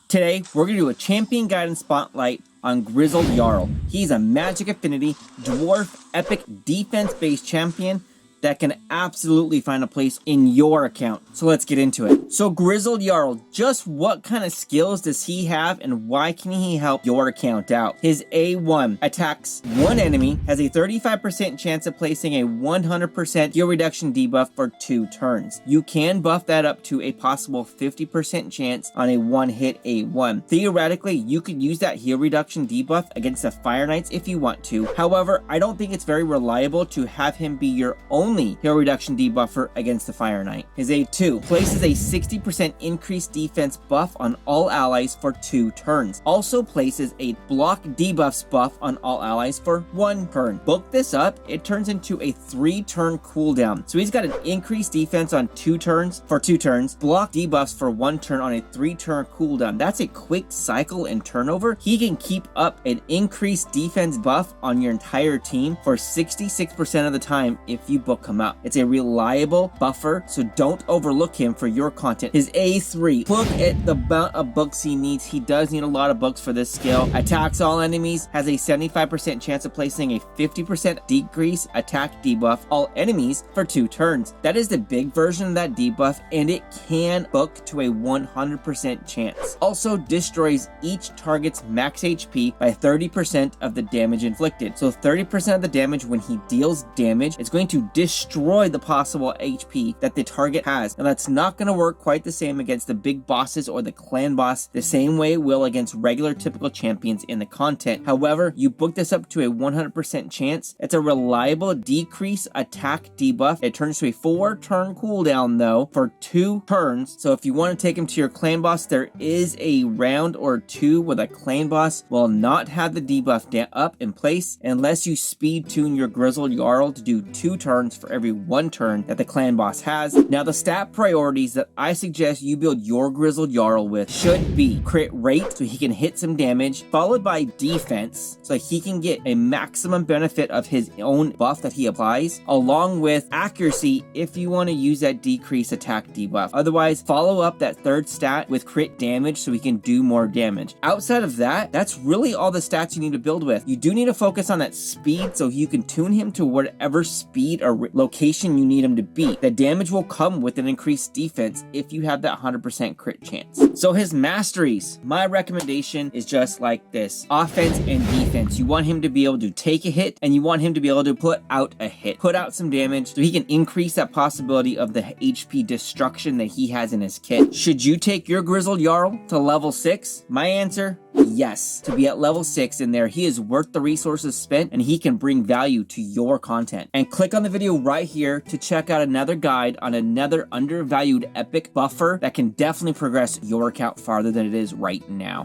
Today, we're going to do a champion guidance spotlight on Grizzled Jarl. He's a magic affinity, dwarf, epic, defense-based champion that can absolutely find a place in your account. So let's get into it. So Grizzled Jarl, just what kind of skills does he have and why can he help your account out? His A1 attacks one enemy, has a 35% chance of placing a 100% heal reduction debuff for 2 turns. You can buff that up to a possible 50% chance on a one-hit A1. Theoretically, you could use that heal reduction debuff against the Fire Knights if you want to. However, I don't think it's very reliable to have him be your only heal reduction debuffer against the Fire Knight. His A2 places a 60% increased defense buff on all allies for 2 turns. Also places a block debuffs buff on all allies for 1 turn. Book this up, it turns into a 3-turn cooldown. So he's got an increased defense on 2 turns for 2 turns, block debuffs for 1 turn on a 3-turn cooldown. That's a quick cycle and turnover. He can keep up an increased defense buff on your entire team for 66% of the time if you book him out. It's a reliable buffer, so don't overlook him for your content. His A3, look at the amount of books he needs. He does need a lot of books for this skill. Attacks all enemies, has a 75% chance of placing a 50% decrease attack debuff all enemies for 2 turns. That is the big version of that debuff, and it can book to a 100% chance. Also destroys each target's max HP by 30% of the damage inflicted. So 30% of the damage when he deals damage, it's going to destroy the possible HP that the target has. Now that's not going to work quite the same against the big bosses or the clan boss the same way it will against regular typical champions in the content. However, you book this up to a 100% chance. It's a reliable decrease attack debuff. It turns to a 4-turn cooldown though for 2 turns. So if you want to take him to your clan boss, there is a round or 2 where the clan boss will not have the debuff up in place unless you speed tune your Grizzled Jarl to do 2 turns for every 1 turn that the clan boss has. Now the stat priorities that I suggest you build your Grizzled Jarl with should be crit rate, so he can hit some damage, followed by defense, so he can get a maximum benefit of his own buff that he applies, along with accuracy if you want to use that decrease attack debuff. Otherwise, follow up that 3rd stat with crit damage so he can do more damage. Outside of that, that's really all the stats you need to build with. You do need to focus on that speed so you can tune him to whatever speed or location you need him to be. The damage will come with an increased defense if you have that 100% crit chance. So his masteries, my recommendation is just like this: offense and defense. You want him to be able to take a hit and you want him to be able to put out a hit, put out some damage so he can increase that possibility of the HP destruction that he has in his kit. Should you take your Grizzled Jarl to level 6? My answer, yes. To be at level 6 in there, he is worth the resources spent and he can bring value to your content. And click on the video right here to check out another guide on another undervalued epic buffer that can definitely progress your account farther than it is right now.